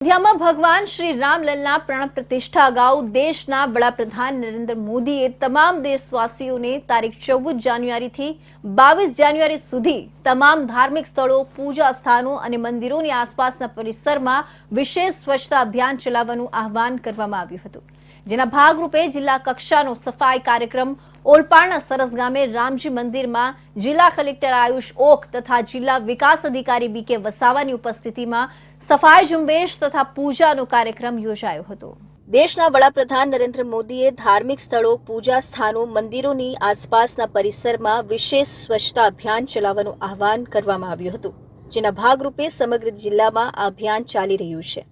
અયોધ્યામાં ભગવાન શ્રી રામલલ્લાના પ્રાણ પ્રતિષ્ઠા અગાઉ દેશના વડાપ્રધાન નરેન્દ્ર મોદીએ તમામ દેશવાસીઓને તારીખ 14 જાન્યુઆરીથી 22 જાન્યુઆરી સુધી તમામ ધાર્મિક સ્થળો, પૂજા સ્થાનો અને મંદિરોની આસપાસના પરિસરમાં વિશેષ સ્વચ્છતા અભિયાન ચલાવવાનું આહવાન કરવામાં આવ્યું હતું, જેના ભાગરૂપે જિલ્લા કક્ષાનો સફાઈ કાર્યક્રમ ઓલપાડના સરસ ગામે રામજી મંદિરમાં જિલ્લા કલેક્ટર આયુષ ઓક તથા જિલ્લા વિકાસ અધિકારી બીકે વસાવાની ઉપસ્થિતિમાં સફાઈ ઝુંબેશ તથા પૂજાનો કાર્યક્રમ યોજાયો હતો। દેશના વડાપ્રધાન નરેન્દ્ર મોદીએ ધાર્મિક સ્થળો, પૂજા સ્થાનો, મંદિરોની આસપાસના પરિસરમાં વિશેષ સ્વચ્છતા અભિયાન ચલાવવાનું આહવાન કરવામાં આવ્યું હતું, જેના ભાગરૂપે સમગ્ર જિલ્લામાં આ અભિયાન ચાલી રહ્યું છે।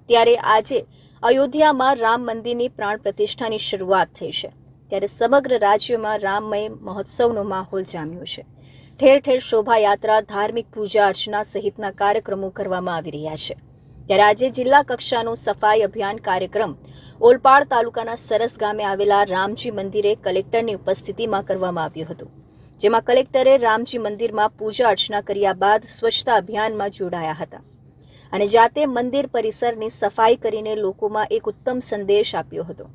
ત્યારે આજે અયોધ્યામાં રામ મંદિરની પ્રાણ પ્રતિષ્ઠાની શરૂઆત થઈ છે, ત્યારે સમગ્ર રાજ્યમાં રામમય મહોત્સવનો માહોલ જામ્યો છે। ઠેર ઠેર શોભાયાત્રા, ધાર્મિક પૂજા અર્ચના સહિતના કાર્યક્રમો કરવામાં આવી રહ્યા છે। ત્યારે આજે જિલ્લા કક્ષાનો સફાઈ અભિયાન કાર્યક્રમ ઓલપાડ તાલુકાના સરસ ગામે આવેલા રામજી મંદિરે કલેક્ટરની ઉપસ્થિતિમાં કરવામાં આવ્યું હતું, જેમાં કલેક્ટરે રામજી મંદિરમાં પૂજા અર્ચના કર્યા બાદ સ્વચ્છતા અભિયાનમાં જોડાયા હતા અને જાતે મંદિર પરિસરની સફાઈ કરીને લોકોમાં એક ઉત્તમ સંદેશ આપ્યો હતો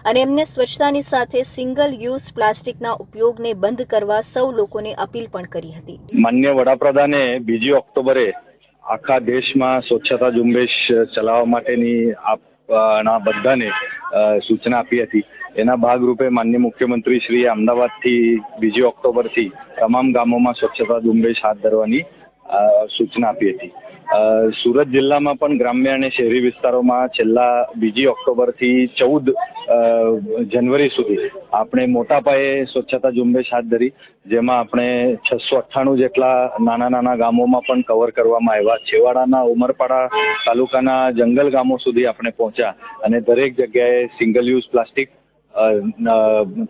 અને એમને સ્વચ્છતાની સાથે સિંગલ યુઝ પ્લાસ્ટિકના ઉપયોગને બંધ કરવા સૌ લોકોને અપીલ પણ કરી હતી। માન્ય વડાપ્રધાને 2 ઓક્ટોબરે આખા દેશમાં સ્વચ્છતા ઝુંબેશ ચલાવવા માટેની આપણા બધાને સૂચના આપી હતી। એના ભાગરૂપે માન્ય મુખ્યમંત્રી શ્રીએ અમદાવાદથી 2 ઓક્ટોબરથી તમામ ગામોમાં સ્વચ્છતા ઝુંબેશ હાથ ધરવાની સૂચના આપી હતી। સુરત જિલ્લામાં પણ ગ્રામ્ય અને શહેરી વિસ્તારોમાં છેલ્લા 2 ઓક્ટોબરથી 14 જાન્યુઆરી સુધી આપણે મોટા પાયે સ્વચ્છતા ઝુંબેશ હાથ ધરી, જેમાં આપણે 698 જેટલા નાના ગામોમાં પણ કવર કરવામાં આવ્યા। છેવાડાના ઉમરપાડા તાલુકાના જંગલ ગામો સુધી આપણે પહોંચ્યા અને દરેક જગ્યાએ સિંગલ યુઝ પ્લાસ્ટિક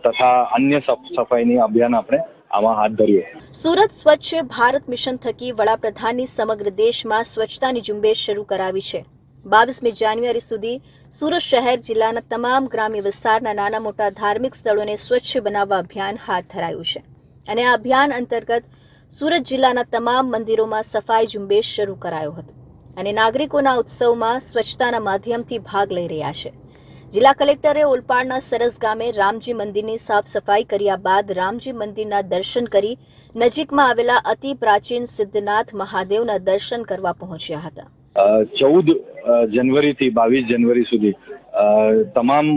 તથા અન્ય સફાઈની અભિયાન આપણે આમાં હાથ ધર્યું। સુરત સ્વચ્છ ભારત મિશન થકી વડાપ્રધાનની સમગ્ર દેશમાં સ્વચ્છતાની ઝુંબેશ શરૂ કરાવી છે। 22મી જાન્યુઆરી સુધી સુરત શહેર જિલ્લાના તમામ ગ્રામ્ય વિસ્તારના નાના મોટા ધાર્મિક સ્થળોને સ્વચ્છ બનાવવા અભિયાન હાથ ધરાયું છે અને આ અભિયાન અંતર્ગત સુરત જિલ્લાના તમામ મંદિરોમાં સફાઈ ઝુંબેશ શરૂ કરાયો હતો અને નાગરિકોના ઉત્સવમાં સ્વચ્છતાના માધ્યમથી ભાગ લઈ રહ્યા છે। જિલ્લા કલેક્ટરે ઓલપાડના સરસ ગામે રામજી મંદિરની સાફ સફાઈ કર્યા બાદ રામજી મંદિરના દર્શન કરી નજીકમાં આવેલા અતિ પ્રાચીન સિદ્ધનાથ મહાદેવના દર્શન કરવા પહોંચ્યા હતા। 14 જાન્યુઆરીથી 22 જાન્યુઆરી સુધી તમામ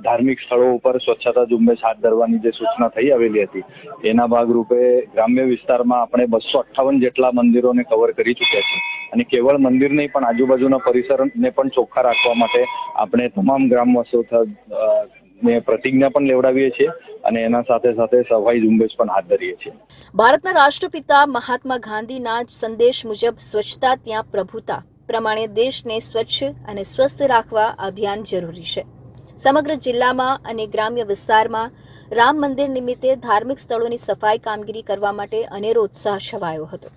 ધાર્મિક સ્થળો ઉપર સ્વચ્છતા ઝુંબેશ હાથ ધરવાની જે સૂચના થઈ આવેલી હતી, એના ભાગરૂપે ગ્રામ્ય વિસ્તારમાં આપણે 258 જેટલા મંદિરોને કવર કરી ચૂક્યા છે અને કેવળ મંદિર નહીં પણ આજુબાજુના પરિસરને પણ ચોખ્ખા રાખવા માટે આપણે તમામ ગ્રામવાસીઓને પ્રતિજ્ઞા પણ લેવડાવીએ છીએ અને એના સાથે સાથે સફાઈ ઝુંબેશ પણ હાથ ધરીએ છીએ। ભારતના રાષ્ટ્રપિતા મહાત્મા ગાંધીના સંદેશ મુજબ સ્વચ્છતા ત્યાં પ્રભુતા પ્રમાણે દેશને સ્વચ્છ અને સ્વસ્થ રાખવા અભિયાન જરૂરી છે। સમગ્ર જિલ્લામાં અને ગ્રામ્ય વિસ્તારમાં રામ મંદિર નિમિત્તે ધાર્મિક સ્થળોની સફાઈ કામગીરી કરવા માટે અનેરો ઉત્સાહ છવાયો હતો।